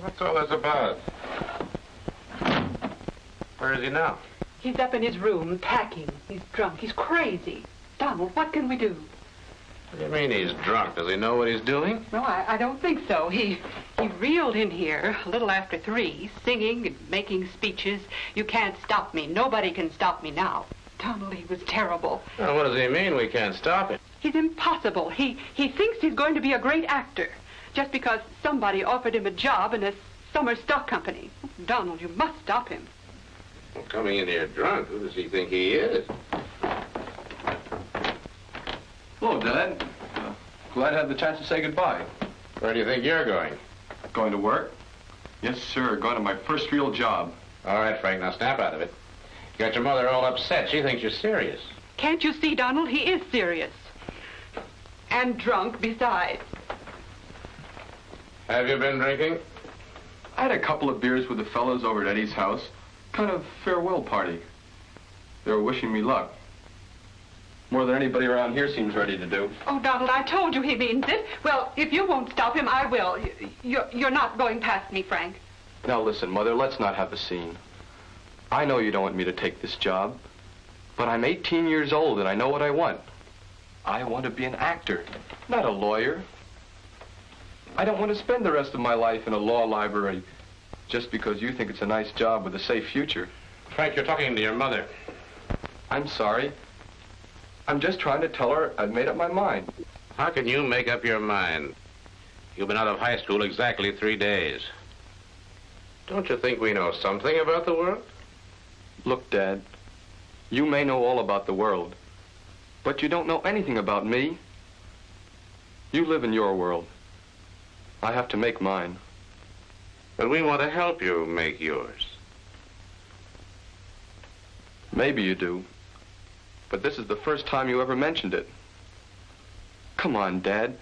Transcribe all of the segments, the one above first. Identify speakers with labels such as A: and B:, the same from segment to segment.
A: What's all this about? Where is he now?
B: He's up in his room, packing. He's drunk. He's crazy. Donald, what can we do?
A: What do you mean he's drunk? Does he know what he's doing?
B: No, I don't think so. He reeled in here a little after 3, singing and making speeches. You can't stop me. Nobody can stop me now. Donald, he was terrible.
A: Well, what does he mean we can't stop him?
B: He's impossible. He thinks he's going to be a great actor just because somebody offered him a job in a summer stock company. Donald, you must stop him.
A: Well, coming in here drunk, who does he think he is?
C: Hello, Dad. Glad to have the chance to say goodbye.
A: Where do you think you're going?
C: Going to work? Yes, sir. Going to my first real job.
A: All right, Frank, now snap out of it. You got your mother all upset. She thinks you're serious.
B: Can't you see, Donald? He is serious. And drunk besides.
A: Have you been drinking?
C: I had a couple of beers with the fellows over at Eddie's house. Kind of farewell party. They were wishing me luck. More than anybody around here seems ready to do.
B: Oh, Donald, I told you he means it. Well, if you won't stop him, I will. You're not going past me, Frank.
C: Now listen, Mother, let's not have a scene. I know you don't want me to take this job, but I'm 18 years old and I know what I want. I want to be an actor, not a lawyer. I don't want to spend the rest of my life in a law library just because you think it's a nice job with a safe future.
A: Frank, you're talking to your mother.
C: I'm sorry. I'm just trying to tell her I've made up my mind.
A: How can you make up your mind? You've been out of high school exactly 3 days. Don't you think we know something about the world?
C: Look, Dad, you may know all about the world, but you don't know anything about me. You live in your world. I have to make mine.
A: But we want to help you make yours.
C: Maybe you do, but this is the first time you ever mentioned it. Come on, Dad.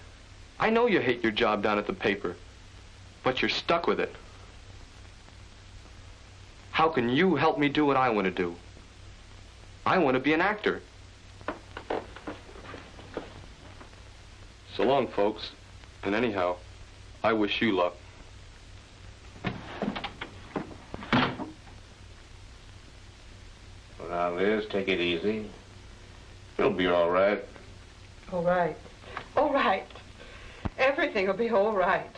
C: I know you hate your job down at the paper, but you're stuck with it. How can you help me do what I want to do? I want to be an actor. So long, folks. And anyhow, I wish you luck.
A: Well, now, Liz, take it easy. You'll be all right.
B: All right. All right. Everything will be all right.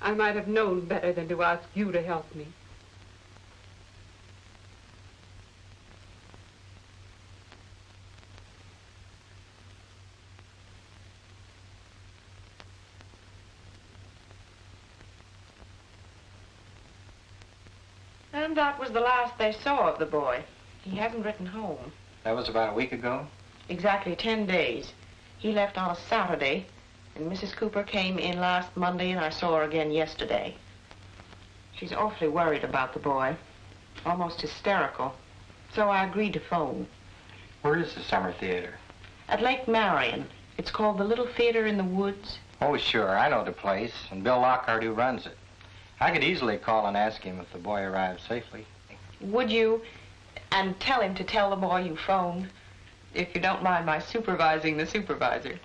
B: I might have known better than to ask you to help me.
D: And that was the last they saw of the boy. He hasn't written home.
E: That was about a week ago?
D: Exactly 10 days. He left on a Saturday, and Mrs. Cooper came in last Monday, and I saw her again yesterday. She's awfully worried about the boy, almost hysterical. So I agreed to phone.
E: Where is the summer theater?
D: At Lake Marion. It's called the Little Theater in the Woods.
E: Oh, sure, I know the place, and Bill Lockhart who runs it. I could easily call and ask him if the boy arrived safely.
D: Would you? And tell him to tell the boy you phoned, if you don't mind my supervising the supervisor.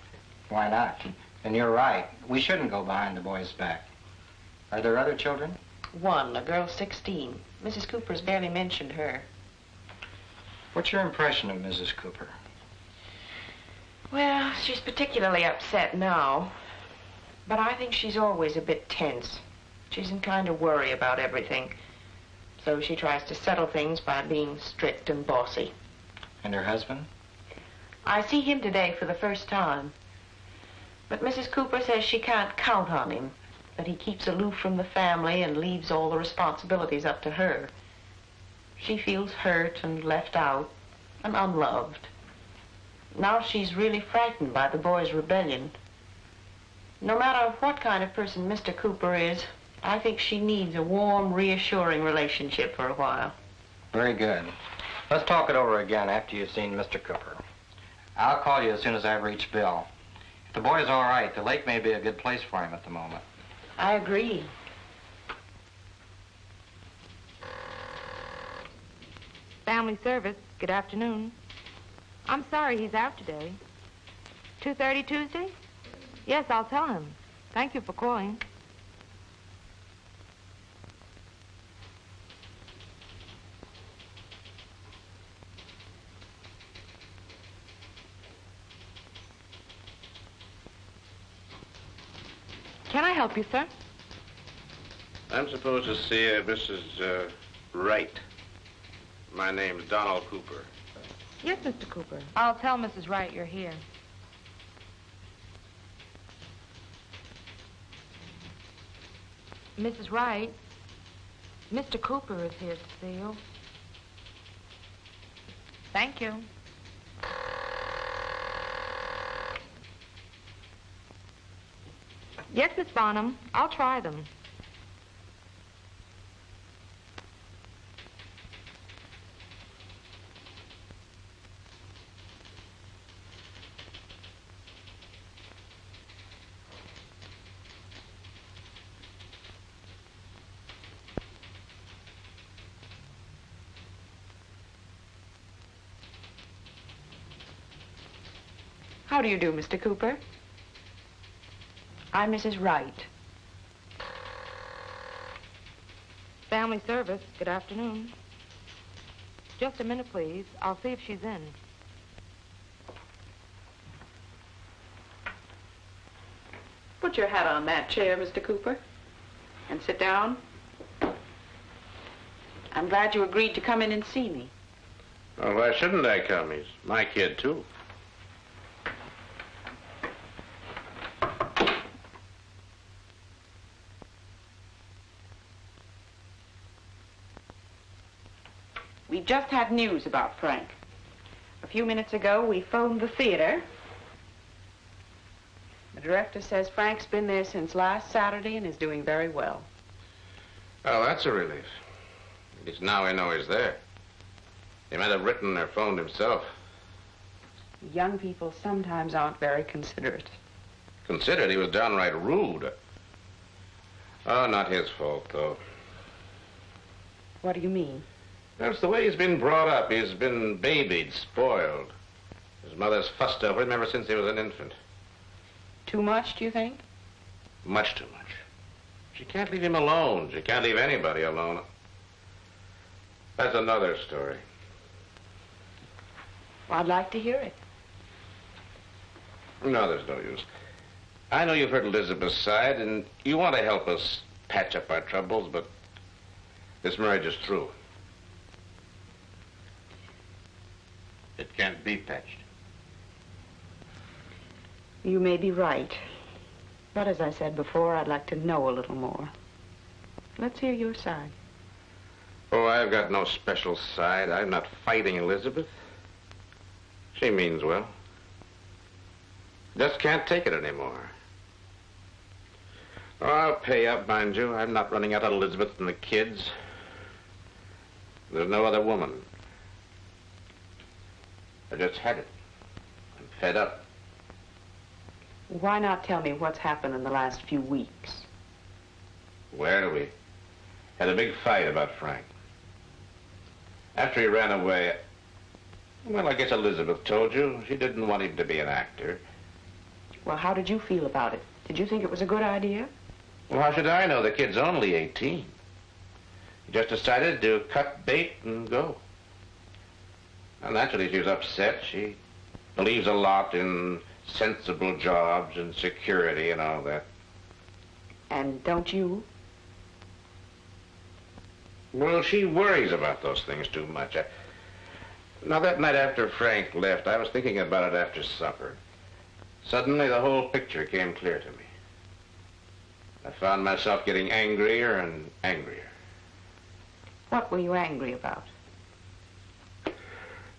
E: Why not? And you're right. We shouldn't go behind the boy's back. Are there other children?
D: One, a girl 16. Mrs. Cooper's barely mentioned her.
E: What's your impression of Mrs. Cooper?
D: Well, she's particularly upset now. But I think she's always a bit tense. She's in kind of worry about everything. So she tries to settle things by being strict and bossy.
E: And her husband?
D: I see him today for the first time. But Mrs. Cooper says she can't count on him, that he keeps aloof from the family and leaves all the responsibilities up to her. She feels hurt and left out and unloved. Now she's really frightened by the boy's rebellion. No matter what kind of person Mr. Cooper is, I think she needs a warm, reassuring relationship for a while.
E: Very good. Let's talk it over again after you've seen Mr. Cooper. I'll call you as soon as I've reached Bill. If the boy's all right, the lake may be a good place for him at the moment.
D: I agree.
F: Family service. Good afternoon. I'm sorry he's out today. 2:30 Tuesday? Yes, I'll tell him. Thank you for calling. Can I help you, sir?
A: I'm supposed to see Mrs. Wright. My name's Donald Cooper.
F: Yes, Mr. Cooper. I'll tell Mrs. Wright you're here. Mrs. Wright, Mr. Cooper is here to see you. Thank you. Yes, Miss Bonham. I'll try them.
B: How do you do, Mr. Cooper? I'm Mrs. Wright.
F: Family service. Good afternoon. Just a minute, please. I'll see if she's in.
B: Put your hat on that chair, Mr. Cooper, and sit down. I'm glad you agreed to come in and see me.
A: Well, why shouldn't I come? He's my kid, too.
B: We just had news about Frank. A few minutes ago, we phoned the theater. The director says Frank's been there since last Saturday and is doing very well.
A: Oh, that's a relief. At least now I know he's there. He might have written or phoned himself.
B: Young people sometimes aren't very considerate.
A: Considered he was downright rude. Oh, not his fault, though.
B: What do you mean?
A: That's the way he's been brought up. He's been babied, spoiled. His mother's fussed over him ever since he was an infant.
B: Too much, do you think?
A: Much too much. She can't leave him alone. She can't leave anybody alone. That's another story.
B: Well, I'd like to hear it.
A: No, there's no use. I know you've heard Elizabeth's side, and you want to help us patch up our troubles, but this marriage is through. It can't be patched.
B: You may be right. But as I said before, I'd like to know a little more. Let's hear your side.
A: Oh, I've got no special side. I'm not fighting Elizabeth. She means well. Just can't take it anymore. Oh, I'll pay up, mind you. I'm not running out on Elizabeth and the kids. There's no other woman. I just had it. I'm fed up.
B: Why not tell me what's happened in the last few weeks?
A: Where we had a big fight about Frank. After he ran away, well, I guess Elizabeth told you. She didn't want him to be an actor.
B: Well, how did you feel about it? Did you think it was a good idea?
A: Well, how should I know? The kid's only 18. He just decided to cut bait and go. Well, naturally, she was upset. She believes a lot in sensible jobs and security and all that.
B: And don't you?
A: Well, she worries about those things too much. Now, that night after Frank left, I was thinking about it after supper. Suddenly, the whole picture came clear to me. I found myself getting angrier and angrier.
B: What were you angry about?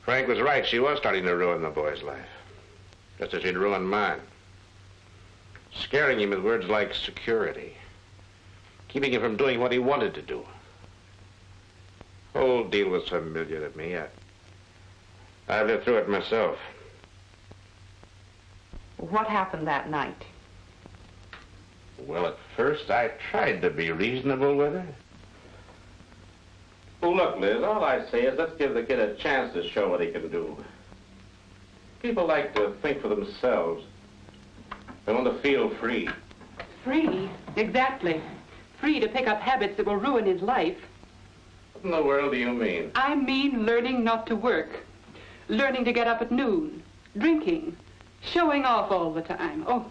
A: Frank was right. She was starting to ruin the boy's life. Just as she'd ruined mine. Scaring him with words like security. Keeping him from doing what he wanted to do. The whole deal was familiar to me. I've lived through it myself.
B: What happened that night?
A: Well, at first I tried to be reasonable with her. Well, look, Liz, all I say is let's give the kid a chance to show what he can do. People like to think for themselves. They want to feel free.
B: Free? Exactly. Free to pick up habits that will ruin his life.
A: What in the world do you mean?
B: I mean learning not to work. Learning to get up at noon. Drinking. Showing off all the time. Oh,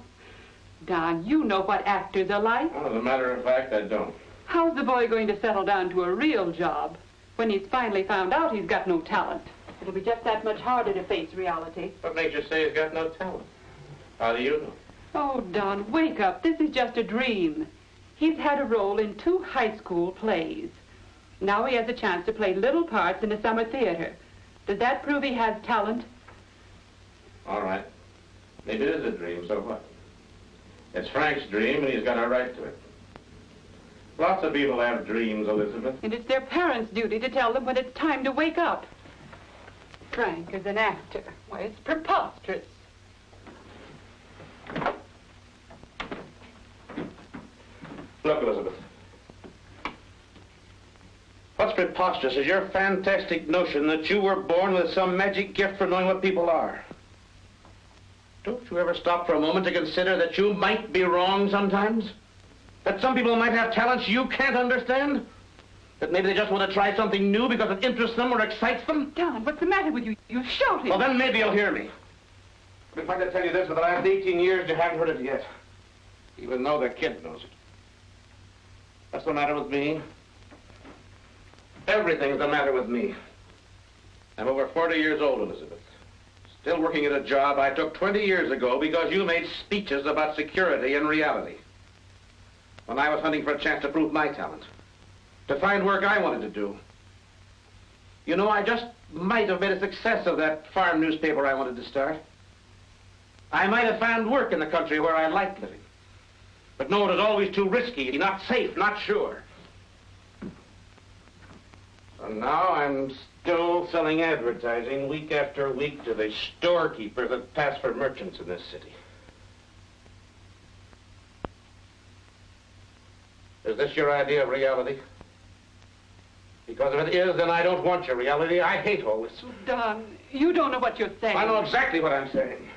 B: Don, you know what actors are like.
A: Well, as a matter of fact, I don't.
B: How's the boy going to settle down to a real job when he's finally found out he's got no talent? It'll be just that much harder to face reality.
A: What makes you say he's got no talent? How do you know?
B: Oh, Don, wake up. This is just a dream. He's had a role in 2 high school plays. Now he has a chance to play little parts in a summer theater. Does that prove he has talent?
A: All right. Maybe it is a dream, so what? It's Frank's dream, and he's got a right to it. Lots of people have dreams, Elizabeth.
B: And it's their parents' duty to tell them when it's time to wake up. Frank is an actor. Why, it's preposterous.
A: Look, Elizabeth. What's preposterous is your fantastic notion that you were born with some magic gift for knowing what people are. Don't you ever stop for a moment to consider that you might be wrong sometimes? That some people might have talents you can't understand? That maybe they just want to try something new because it interests them or excites them?
B: Don, what's the matter with you? You're shouting.
A: Well, then maybe you'll hear me. I've been trying to tell you this for the last 18 years. You haven't heard it yet. Even though the kid knows it. What's the matter with me? Everything's the matter with me. I'm over 40 years old, Elizabeth. Still working at a job I took 20 years ago because you made speeches about security and reality. When I was hunting for a chance to prove my talent. To find work I wanted to do. You know, I just might have made a success of that farm newspaper I wanted to start. I might have found work in the country where I liked living. But no, it was always too risky, not safe, not sure. And now I'm still selling advertising week after week to the storekeepers that pass for merchants in this city. Is this your idea of reality? Because if it is, then I don't want your reality. I hate all this.
B: Don, you don't know what you're saying.
A: I know exactly what I'm saying.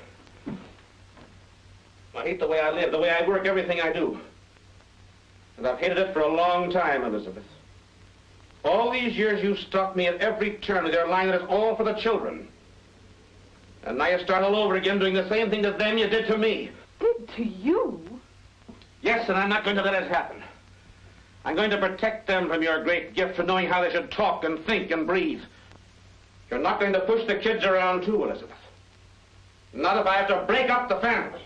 A: I hate the way I live, the way I work, everything I do. And I've hated it for a long time, Elizabeth. All these years you stopped me at every turn with your line that it's all for the children. And now you start all over again doing the same thing to them you did to me.
B: Did to you?
A: Yes, and I'm not going to let it happen. I'm going to protect them from your great gift for knowing how they should talk and think and breathe. You're not going to push the kids around too, Elizabeth. Not if I have to break up the family.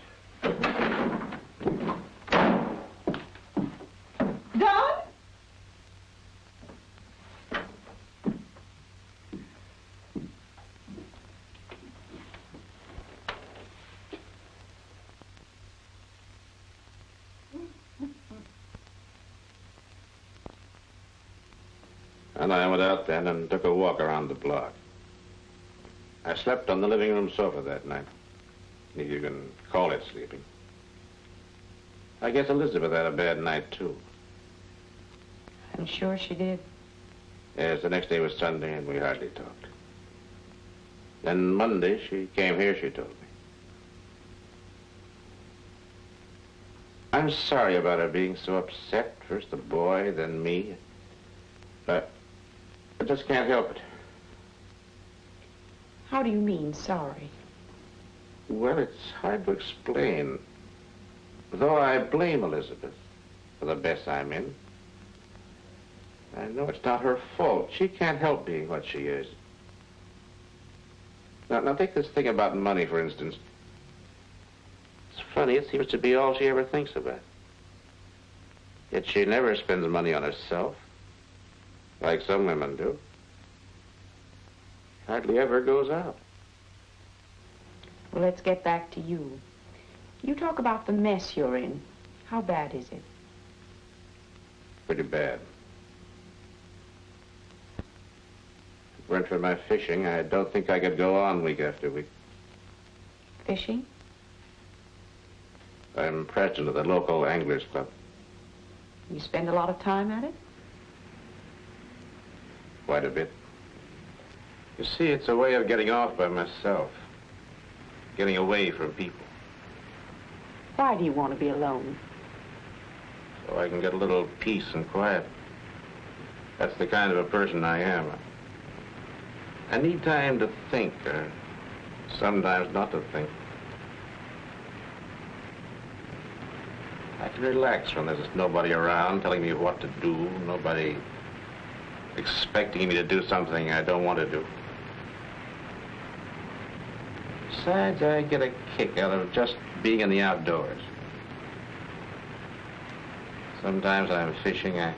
B: Don?
A: And I went out then and took a walk around the block. I slept on the living room sofa that night, if you can call it sleeping. I guess Elizabeth had a bad night, too.
D: I'm sure she did.
A: Yes, the next day was Sunday, and we hardly talked. Then Monday, she came here, she told me. I'm sorry about her being so upset. First the boy, then me. But I just can't help it.
D: How do you mean, sorry?
A: Well, it's hard to explain. Though I blame Elizabeth for the mess I'm in. I know it's not her fault. She can't help being what she is. Now take this thing about money, for instance. It's funny, it seems to be all she ever thinks about. Yet she never spends money on herself, like some women do. Hardly ever goes out.
D: Well, let's get back to you. You talk about the mess you're in. How bad is it?
A: Pretty bad. If it weren't for my fishing, I don't think I could go on week after week.
D: Fishing?
A: I'm president of the local anglers club.
D: You spend a lot of time at it?
A: Quite a bit. You see, it's a way of getting off by myself. Getting away from people.
D: Why do you want to be alone?
A: So I can get a little peace and quiet. That's the kind of a person I am. I need time to think, or sometimes not to think. I can relax when there's nobody around telling me what to do, nobody expecting me to do something I don't want to do. Besides, I get a kick out of just being in the outdoors. Sometimes when I'm fishing, I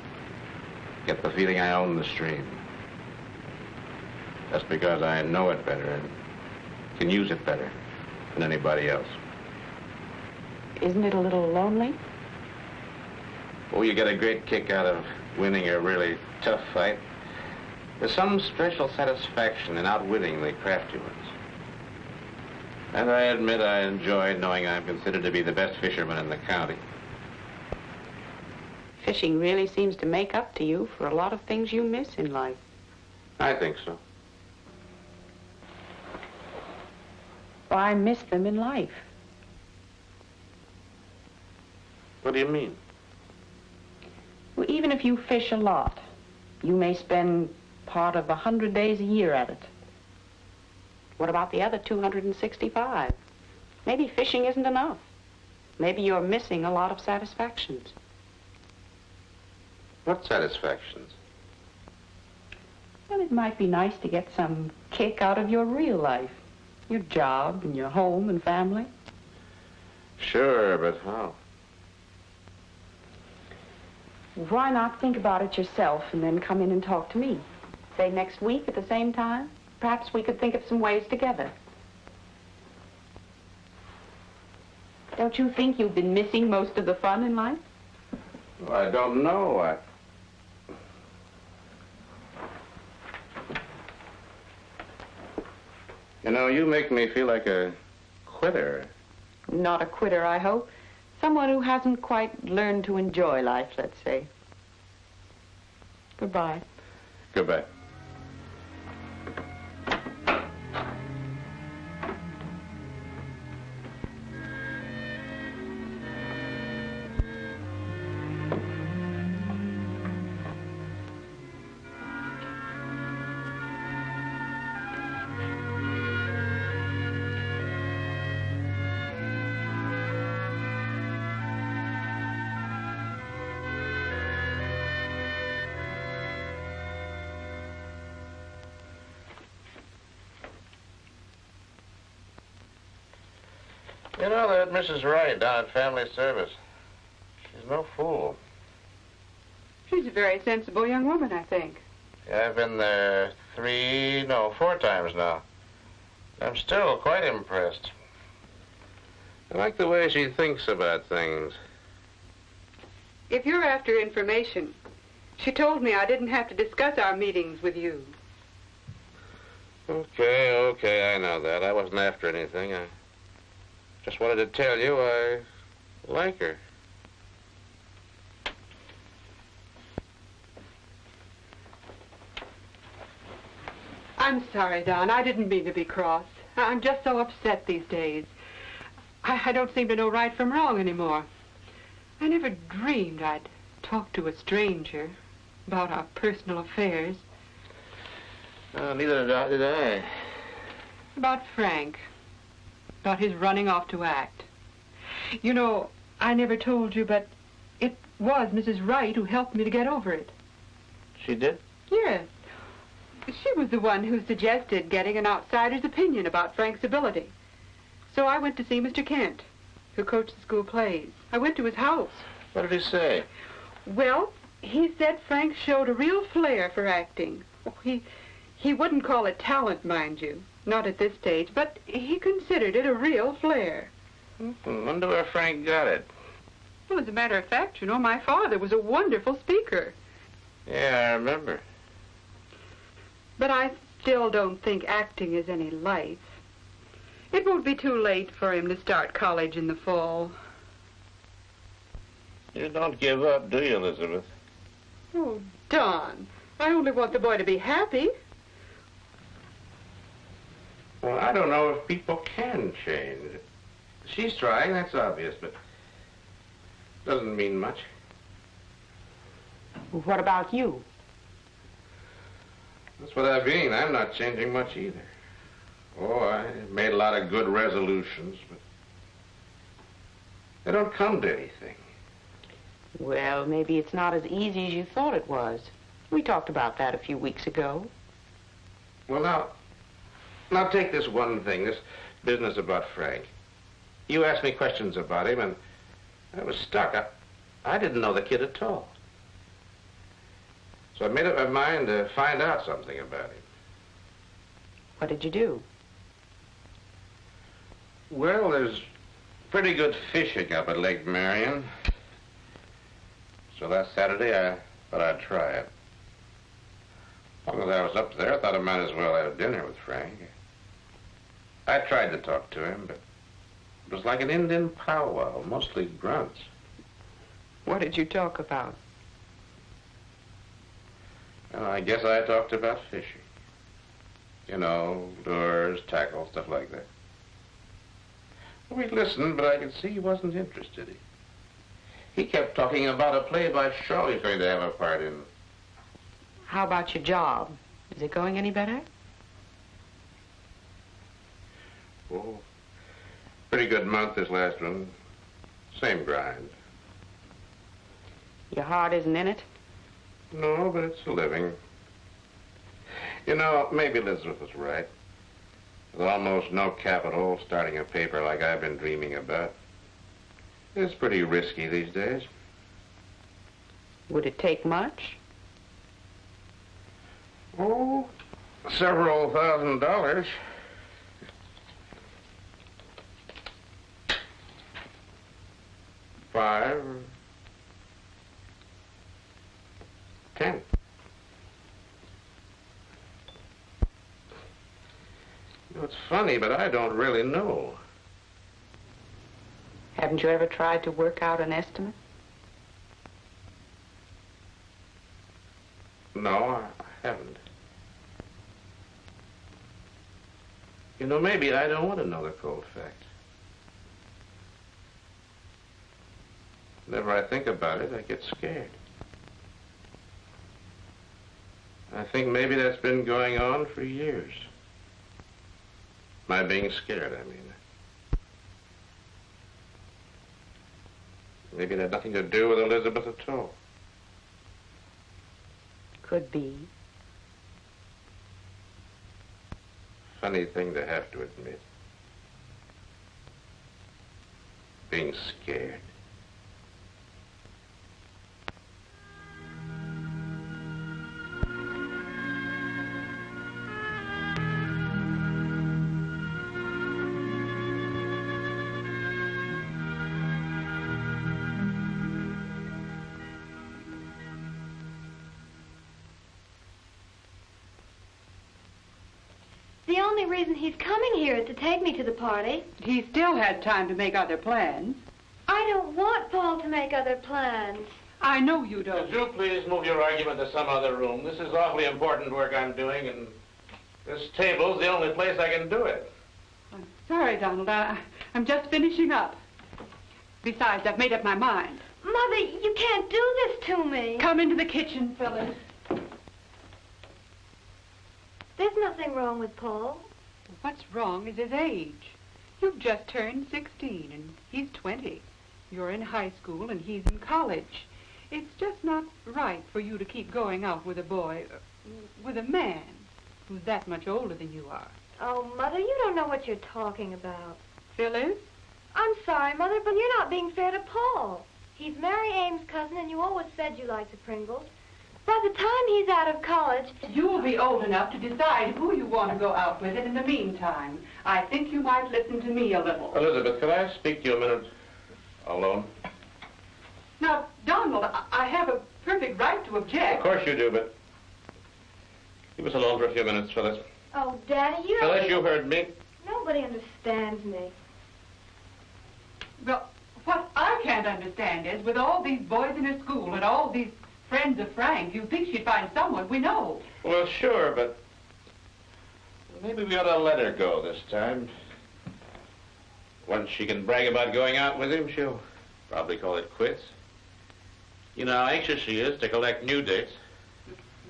A: get the feeling I own the stream. That's because I know it better and can use it better than anybody else.
D: Isn't it a little lonely?
A: Oh, you get a great kick out of winning a really tough fight. There's some special satisfaction in outwitting the crafty ones. And I admit I enjoy knowing I'm considered to be the best fisherman in the county.
D: Fishing really seems to make up to you for a lot of things you miss in life.
A: I think so.
D: Well, I miss them in life.
A: What do you mean?
D: Well, even if you fish a lot, you may spend part of 100 days a year at it. What about the other 265? Maybe fishing isn't enough. Maybe you're missing a lot of satisfactions.
A: What satisfactions?
D: Well, it might be nice to get some kick out of your real life. Your job and your home and family.
A: Sure, but how?
D: Why not think about it yourself and then come in and talk to me? Say next week at the same time? Perhaps we could think of some ways together. Don't you think you've been missing most of the fun in life?
A: Well, I don't know. You know, you make me feel like a quitter.
D: Not a quitter, I hope. Someone who hasn't quite learned to enjoy life, let's say. Goodbye.
A: Goodbye. You know that Mrs. Wright down at Family Service. She's no fool.
B: She's a very sensible young woman, I think.
A: Yeah, I've been there 4 times now. I'm still quite impressed. I like the way she thinks about things.
B: If you're after information, she told me I didn't have to discuss our meetings with you.
A: Okay, I know that. I wasn't after anything. I just wanted to tell you I like her.
B: I'm sorry, Don. I didn't mean to be cross. I'm just so upset these days. I don't seem to know right from wrong anymore. I never dreamed I'd talk to a stranger about our personal affairs.
A: Neither did I.
B: About Frank. About his running off to act. You know, I never told you, but it was Mrs. Wright who helped me to get over it.
A: She did?
B: Yes. She was the one who suggested getting an outsider's opinion about Frank's ability. So I went to see Mr. Kent, who coached the school plays. I went to his house.
A: What did he say?
B: Well, he said Frank showed a real flair for acting. Oh, he wouldn't call it talent, mind you. Not at this stage, but he considered it a real flair.
A: I wonder where Frank got it.
B: Well, as a matter of fact, you know, my father was a wonderful speaker.
A: Yeah, I remember.
B: But I still don't think acting is any life. It won't be too late for him to start college in the fall.
A: You don't give up, do you, Elizabeth?
B: Oh, Don, I only want the boy to be happy.
A: Well, I don't know if people can change. She's trying, that's obvious, but doesn't mean much.
D: What about you?
A: That's what I mean. I'm not changing much either. Oh, I made a lot of good resolutions, but they don't come to anything.
D: Well, maybe it's not as easy as you thought it was. We talked about that a few weeks ago.
A: Well, now take this one thing, this business about Frank. You asked me questions about him, and I was stuck. I didn't know the kid at all. So I made up my mind to find out something about him.
D: What did you do?
A: Well, there's pretty good fishing up at Lake Marion. So last Saturday, I thought I'd try it. As long as I was up there, I thought I might as well have dinner with Frank. I tried to talk to him, but it was like an Indian powwow, mostly grunts.
D: What did you talk about?
A: Well, I guess I talked about fishing. You know, lures, tackle, stuff like that. We listened, but I could see he wasn't interested. He kept talking about a play by Shaw he's going to have a part in.
D: How about your job? Is it going any better?
A: Oh, pretty good month this last one. Same grind.
D: Your heart isn't in it?
A: No, but it's a living. You know, maybe Elizabeth was right. With almost no capital, starting a paper like I've been dreaming about. It's pretty risky these days.
D: Would it take much?
A: Oh, several $1,000s. $5 or $10. You know, it's funny, but I don't really know.
D: Haven't you ever tried to work out an estimate?
A: No, I haven't. You know, maybe I don't want to know the cold fact. Whenever I think about it, I get scared. I think maybe that's been going on for years. My being scared, I mean. Maybe it had nothing to do with Elizabeth at all.
D: Could be.
A: Funny thing to have to admit. Being scared.
G: The only reason he's coming here is to take me to the party.
B: He still has time to make other plans.
G: I don't want Paul to make other plans.
B: I know you don't.
A: Would you please move your argument to some other room? This is awfully important work I'm doing, and this table's the only place I can do it.
B: I'm sorry, Donald. I'm just finishing up. Besides, I've made up my mind.
G: Mother, you can't do this to me.
B: Come into the kitchen, Phyllis.
G: There's nothing wrong with Paul.
B: What's wrong is his age. You've just turned 16, and he's 20. You're in high school, and he's in college. It's just not right for you to keep going out with a boy, with a man, who's that much older than you are.
G: Oh, Mother, you don't know what you're talking about.
B: Phyllis?
G: I'm sorry, Mother, but you're not being fair to Paul. He's Mary Ames' cousin, and you always said you liked the Pringles. By the time he's out of college...
B: You'll be old enough to decide who you want to go out with, and in the meantime, I think you might listen to me a little.
A: Elizabeth, could I speak to you a minute alone?
B: Now, Donald, I have a perfect right to object.
A: Of course you do, but leave us alone for a few minutes, Phyllis.
G: Oh, Daddy, you don't...
A: Phyllis, you heard me.
G: Nobody understands me.
B: Well, what I can't understand is, with all these boys in her school and all these friends of Frank, you think she'd find someone we know.
A: Well, sure, but maybe we ought to let her go this time. Once she can brag about going out with him, she'll probably call it quits. You know how anxious she is to collect new dates.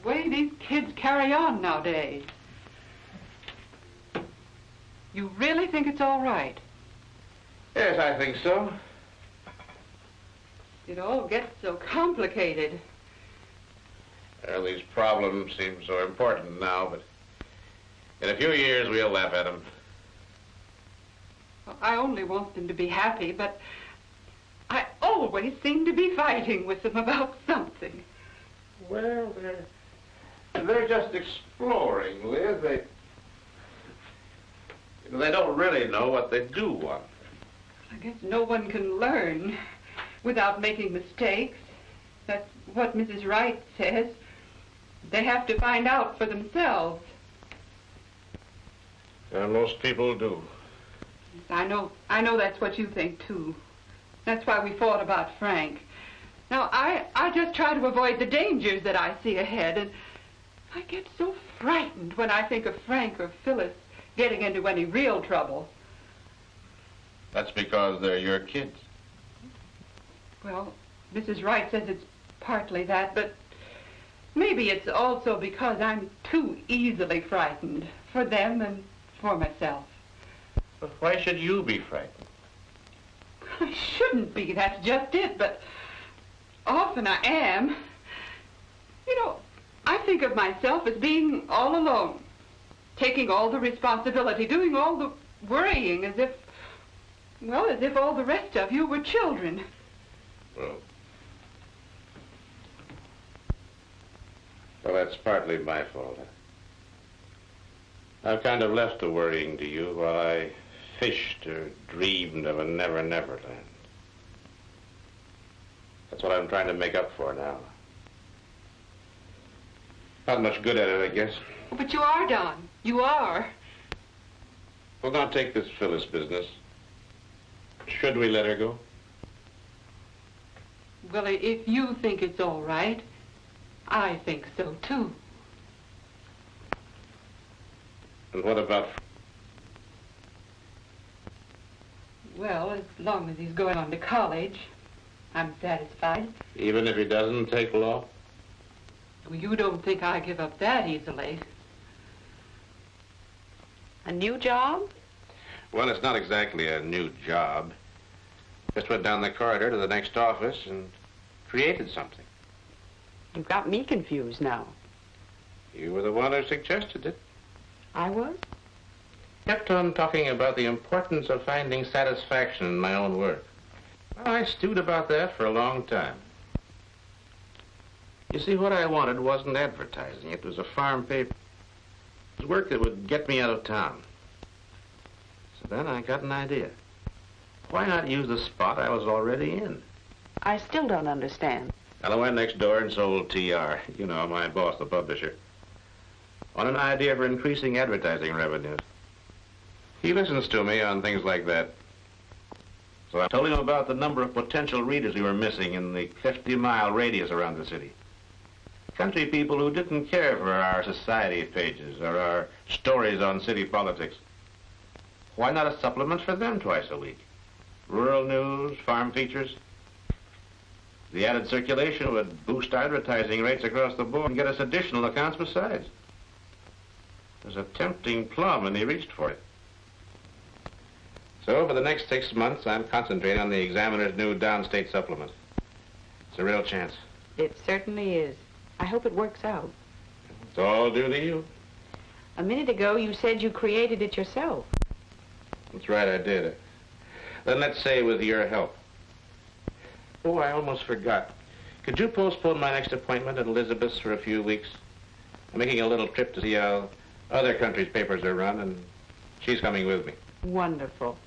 B: The way these kids carry on nowadays. You really think it's all right?
A: Yes, I think so.
B: It all gets so complicated.
A: Well, these problems seem so important now, but in a few years we'll laugh at them.
B: Well, I only want them to be happy, but I always seem to be fighting with them about something.
A: Well, they're just exploring, Liz. They don't really know what they do want.
B: I guess no one can learn without making mistakes. That's what Mrs. Wright says. They have to find out for themselves.
A: Most people do.
B: I know that's what you think, too. That's why we fought about Frank. Now, I just try to avoid the dangers that I see ahead, and I get so frightened when I think of Frank or Phyllis getting into any real trouble.
A: That's because they're your kids.
B: Well, Mrs. Wright says it's partly that, but maybe it's also because I'm too easily frightened for them and for myself.
A: But why should you be frightened?
B: I shouldn't be, that's just it, but often I am. You know, I think of myself as being all alone, taking all the responsibility, doing all the worrying as if all the rest of you were children.
A: Well, that's partly my fault. I've kind of left the worrying to you while I fished or dreamed of a never-never land. That's what I'm trying to make up for now. Not much good at it, I guess.
B: But you are, Don. You are.
A: Well, now take this Phyllis business. Should we let her go?
B: Well, if you think it's all right, I think so, too.
A: And what about...
B: Well, as long as he's going on to college, I'm satisfied.
A: Even if he doesn't take law?
B: Well, you don't think I give up that easily.
D: A new job?
A: Well, it's not exactly a new job. Just went down the corridor to the next office and created something.
D: You've got me confused now.
A: You were the one who suggested it.
D: I was?
A: Kept on talking about the importance of finding satisfaction in my own work. Well, I stewed about that for a long time. You see, what I wanted wasn't advertising. It was a farm paper. It was work that would get me out of town. So then I got an idea. Why not use the spot I was already in?
D: I still don't understand.
A: And I went next door and sold TR, you know, my boss, the publisher, on an idea for increasing advertising revenues. He listens to me on things like that. So I told him about the number of potential readers we were missing in the 50-mile radius around the city. Country people who didn't care for our society pages or our stories on city politics. Why not a supplement for them twice a week? Rural news, farm features. The added circulation would boost advertising rates across the board and get us additional accounts besides. It was a tempting plum, and he reached for it. So for the next 6 months, I'm concentrating on the Examiner's new downstate supplement. It's a real chance.
D: It certainly is. I hope it works out.
A: It's all due to you.
D: A minute ago, you said you created it yourself.
A: That's right, I did. Then let's say with your help. Oh, I almost forgot. Could you postpone my next appointment at Elizabeth's for a few weeks? I'm making a little trip to see how other countries' papers are run, and she's coming with me.
D: Wonderful.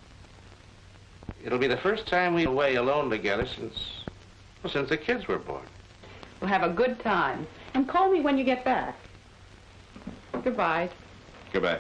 A: It'll be the first time we're away alone together since the kids were born.
D: We'll have a good time. And call me when you get back. Goodbye.
A: Goodbye.